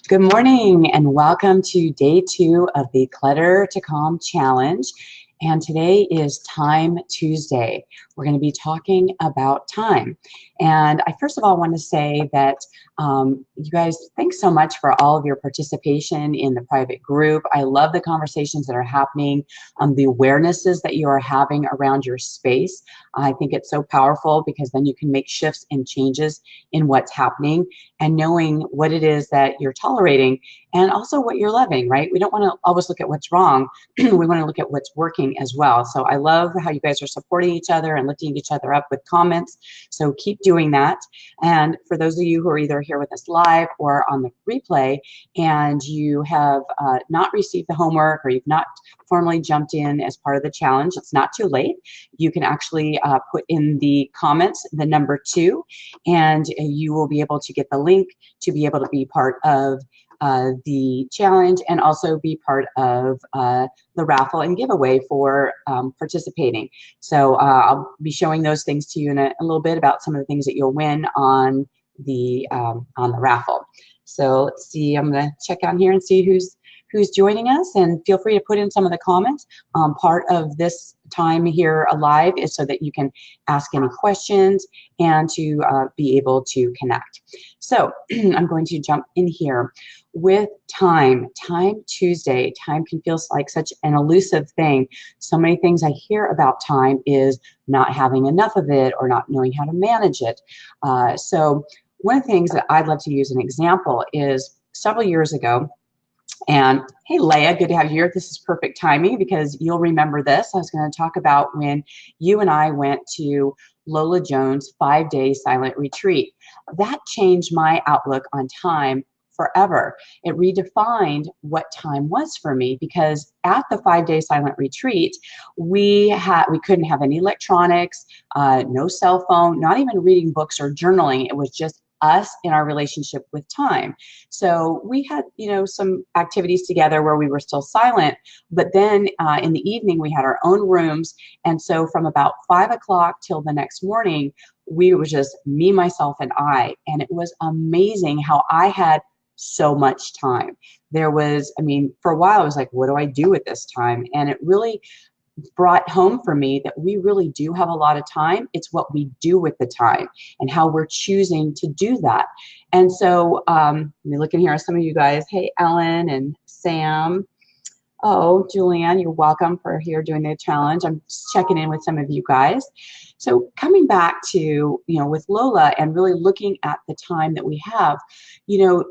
Good morning and welcome to day 2 of the Clutter to Calm Challenge. And today is Time Tuesday. We're going to be talking about time. And I first of all want to say that you guys, thanks so much for all of your participation in the private group. I love the conversations that are happening, the awarenesses that you are having around your space. I think it's so powerful because then you can make shifts and changes in what's happening and knowing what it is that you're tolerating and also what you're loving, right? We don't want to always look at what's wrong. We want to look at what's working as well. So I love how you guys are supporting each other and lifting each other up with comments. So keep doing that. And for those of you who are either here with us live or on the replay and you have not received the homework or you've not formally jumped in as part of the challenge, it's not too late. You can actually put in the comments the number 2 and you will be able to get the link to be able to be part of the challenge and also be part of the raffle and giveaway for participating. So I'll be showing those things to you in a little bit about some of the things that you'll win on the raffle. So let's see, I'm going to check on here and see who's joining us, and feel free to put in some of the comments. Part of this time here live is so that you can ask any questions and to be able to connect. So I'm going to jump in here with time. Time Tuesday. Time can feel like such an elusive thing. So many things I hear about time is not having enough of it or not knowing how to manage it. So one of the things that I'd love to use an example is several years ago. And hey, Leah, good to have you here. This is perfect timing because you'll remember this. I was going to talk about when you and I went to Lola Jones' 5-day silent retreat. That changed my outlook on time forever. It redefined what time was for me because at the 5-day silent retreat, we couldn't have any electronics, no cell phone, not even reading books or journaling. It was just us in our relationship with time. So we had, some activities together where we were still silent, but then in the evening we had our own rooms. And so from about 5 o'clock till the next morning, we were just me, myself, and I. And it was amazing how I had so much time. There was, for a while I was like, what do I do with this time? And it really brought home for me that we really do have a lot of time. It's what we do with the time and how we're choosing to do that. And so let me look in here at some of you guys. Hey, Ellen and Sam. Oh, Julianne, you're welcome for here doing the challenge. I'm just checking in with some of you guys. So coming back to, with Lola and really looking at the time that we have,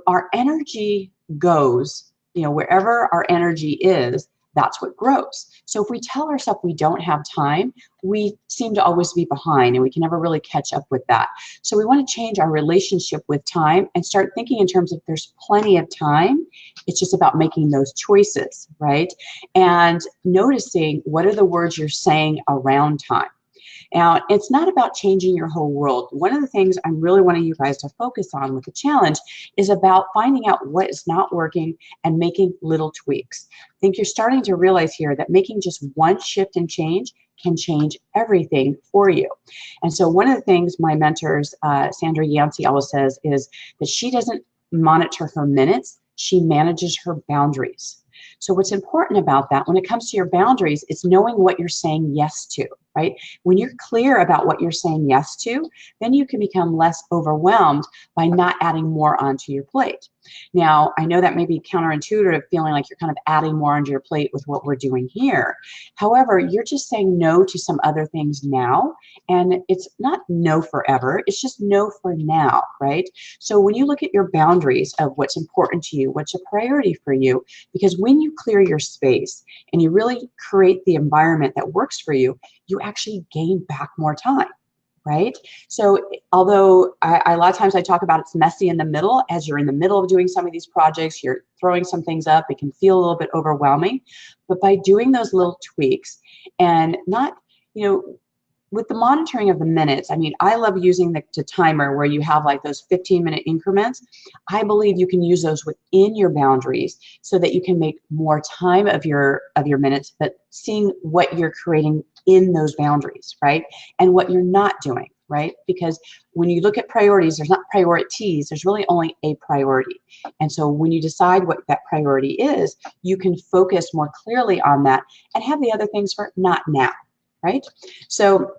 our energy goes, wherever our energy is, that's what grows. So if we tell ourselves we don't have time, we seem to always be behind and we can never really catch up with that. So we want to change our relationship with time and start thinking in terms of there's plenty of time. It's just about making those choices, right? And noticing what are the words you're saying around time. Now, it's not about changing your whole world. One of the things I'm really wanting you guys to focus on with the challenge is about finding out what is not working and making little tweaks. I think you're starting to realize here that making just one shift and change can change everything for you. And so one of the things my mentors, Sandra Yancey, always says is that she doesn't monitor her minutes, she manages her boundaries. So what's important about that when it comes to your boundaries is knowing what you're saying yes to, right? When you're clear about what you're saying yes to, then you can become less overwhelmed by not adding more onto your plate. Now, I know that may be counterintuitive, feeling like you're kind of adding more onto your plate with what we're doing here. However, you're just saying no to some other things now, and it's not no forever, it's just no for now, right? So when you look at your boundaries of what's important to you, what's a priority for you, because when you clear your space and you really create the environment that works for you, you actually gain back more time. Right? So although a lot of times I talk about it's messy in the middle, as you're in the middle of doing some of these projects, you're throwing some things up, it can feel a little bit overwhelming. But by doing those little tweaks and not, with the monitoring of the minutes, I love using the timer where you have like those 15-minute increments. I believe you can use those within your boundaries so that you can make more time of your minutes, but seeing what you're creating in those boundaries, right? And what you're not doing. right? Because when you look at priorities, there's not priorities, there's really only a priority. And so when you decide what that priority is, you can focus more clearly on that and have the other things for not now, right? So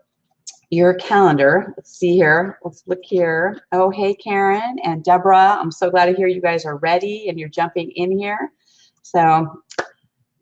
your calendar, let's see here, let's look here. Oh, hey, Karen and Deborah, I'm so glad to hear you guys are ready and you're jumping in here. So,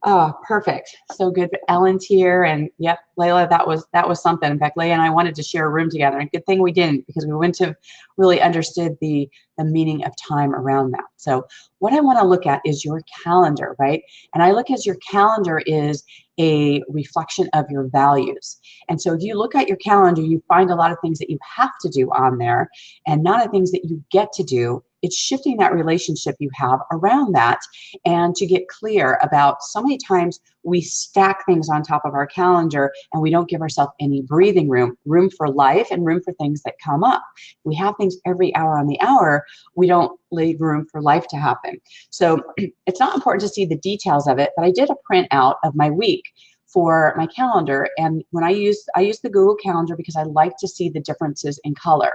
oh, perfect. So good. Ellen's here, and yep, Layla, that was something. In fact, Leah and I wanted to share a room together, and good thing we didn't, because we wouldn't have really understood the meaning of time around that. So what I want to look at is your calendar, right? And I look as your calendar is a reflection of your values. And so if you look at your calendar, you find a lot of things that you have to do on there and not a things that you get to do. It's shifting that relationship you have around that, and to get clear about, so many times we stack things on top of our calendar and we don't give ourselves any breathing room for life and room for things that come up. We have things every hour on the hour, we don't leave room for life to happen. So it's not important to see the details of it, but I did a print out of my week for my calendar, and when I use the Google Calendar because I like to see the differences in color.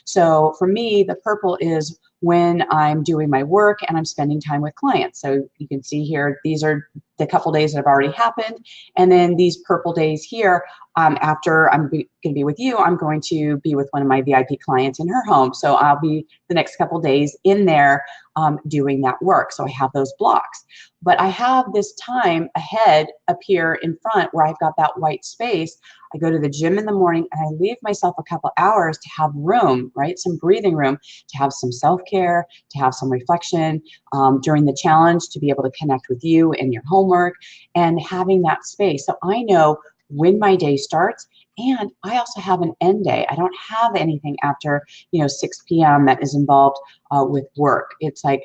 So for me, the purple is when I'm doing my work and I'm spending time with clients. So you can see here, these are the couple days that have already happened, and then these purple days here, after I'm going to be with you, I'm going to be with one of my VIP clients in her home. So I'll be the next couple days in there doing that work. So I have those blocks. But I have this time ahead up here in front where I've got that white space. I go to the gym in the morning and I leave myself a couple hours to have room, right? Some breathing room, to have some self-care, to have some reflection during the challenge, to be able to connect with you and your homework, and having that space. So I know when my day starts, and I also have an end day. I don't have anything after 6 p.m. that is involved with work. It's like,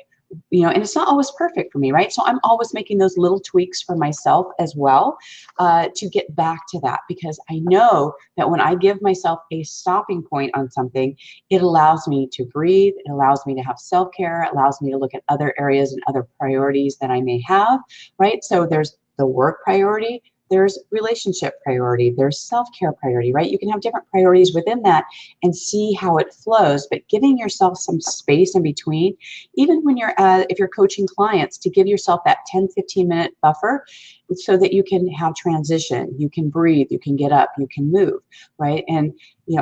and it's not always perfect for me, right? So I'm always making those little tweaks for myself as well to get back to that, because I know that when I give myself a stopping point on something, it allows me to breathe, it allows me to have self-care, it allows me to look at other areas and other priorities that I may have, right? So there's the work priority, there's relationship priority, there's self-care priority, right? You can have different priorities within that and see how it flows, but giving yourself some space in between, even when if you're coaching clients, to give yourself that 10-15 minute buffer so that you can have transition, you can breathe, you can get up, you can move, right? And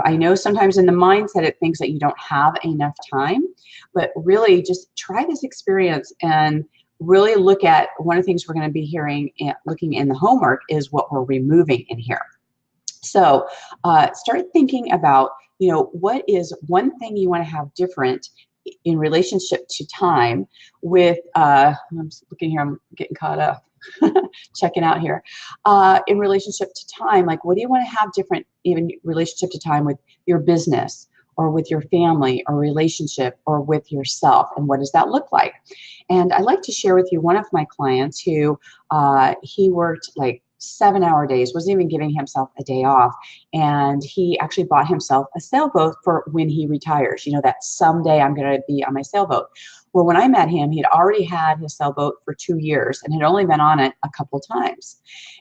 I know sometimes in the mindset it thinks that you don't have enough time, but really just try this experience and really look at one of the things we're going to be looking in the homework is what we're removing in here. So start thinking about, what is one thing you want to have different in relationship to time with, I'm just looking here, I'm getting caught up, checking out here. In relationship to time, like what do you want to have different, even relationship to time with your business, or with your family, or relationship, or with yourself, and what does that look like? And I'd like to share with you one of my clients who he worked like 7-hour days, wasn't even giving himself a day off, and he actually bought himself a sailboat for when he retires, that someday I'm going to be on my sailboat. Well, when I met him, he'd already had his sailboat for 2 years and had only been on it a couple times.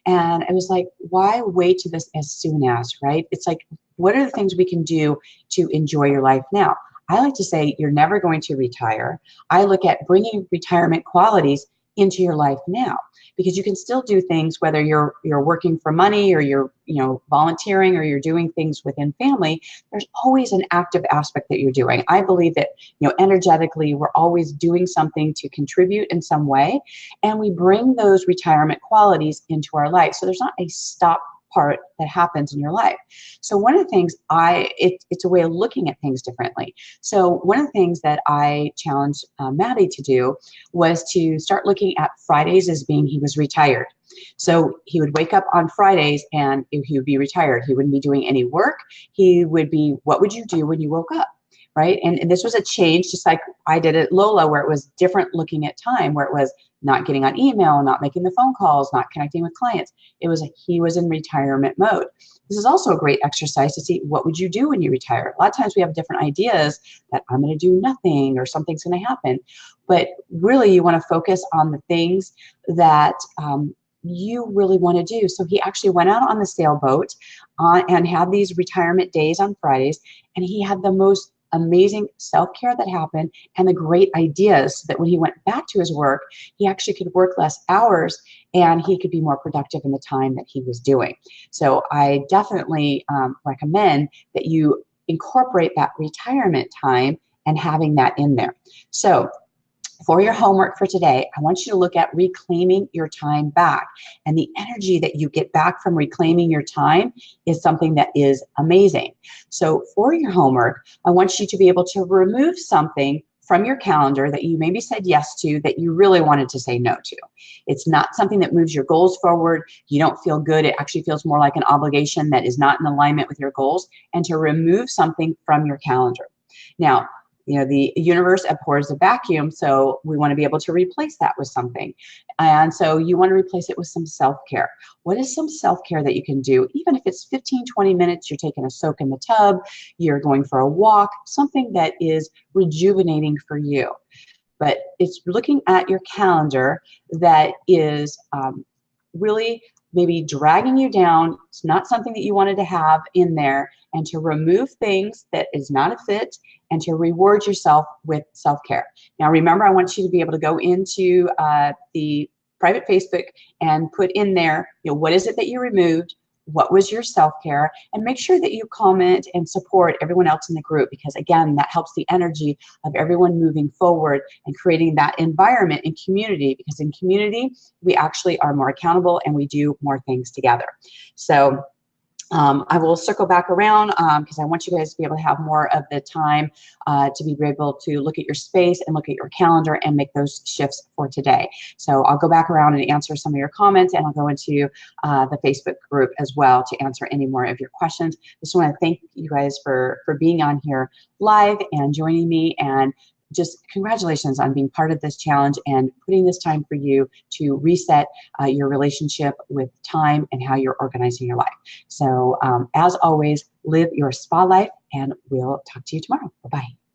And it was like, why wait to this as soon as, right? It's like, what are the things we can do to enjoy your life now? I like to say you're never going to retire. I look at bringing retirement qualities into your life now, because you can still do things, whether you're working for money, or you're volunteering, or you're doing things within family. There's always an active aspect that you're doing. I believe that energetically we're always doing something to contribute in some way, and we bring those retirement qualities into our life. So there's not a stop part that happens in your life. So one of the things it's a way of looking at things differently. So one of the things that I challenged Maddie to do was to start looking at Fridays as being he was retired. So he would wake up on Fridays and he would be retired. He wouldn't be doing any work. He would be, what would you do when you woke up? Right? And this was a change, just like I did at Lola, where it was different looking at time, where it was not getting on email, not making the phone calls, not connecting with clients. It was he was in retirement mode. This is also a great exercise to see, what would you do when you retire? A lot of times we have different ideas that I'm going to do nothing, or something's going to happen. But really you want to focus on the things that you really want to do. So he actually went out on the sailboat and had these retirement days on Fridays, and he had the most amazing self-care that happened and the great ideas so that when he went back to his work, he actually could work less hours and he could be more productive in the time that he was doing. So I definitely recommend that you incorporate that retirement time and having that in there. So for your homework for today, I want you to look at reclaiming your time back. And the energy that you get back from reclaiming your time is something that is amazing. So for your homework, I want you to be able to remove something from your calendar that you maybe said yes to that you really wanted to say no to. It's not something that moves your goals forward. You don't feel good. It actually feels more like an obligation that is not in alignment with your goals, and to remove something from your calendar. Now, you know, the universe abhors a vacuum, so we want to be able to replace that with something. And so you want to replace it with some self-care. What is some self-care that you can do? Even if it's 15, 20 minutes, you're taking a soak in the tub, you're going for a walk, something that is rejuvenating for you. But it's looking at your calendar that is really maybe dragging you down. It's not something that you wanted to have in there, and to remove things that is not a fit and to reward yourself with self-care. Now, remember, I want you to be able to go into the private Facebook and put in there, you know, what is it that you removed? What was your self-care? And make sure that you comment and support everyone else in the group, because again, that helps the energy of everyone moving forward and creating that environment in community, because in community, we actually are more accountable and we do more things together. So I will circle back around because I want you guys to be able to have more of the time to be able to look at your space and look at your calendar and make those shifts for today. So I'll go back around and answer some of your comments, and I'll go into the Facebook group as well to answer any more of your questions. Just want to thank you guys for being on here live and joining me, and just congratulations on being part of this challenge and putting this time for you to reset your relationship with time and how you're organizing your life. So as always, live your spa life, and we'll talk to you tomorrow. Bye-bye.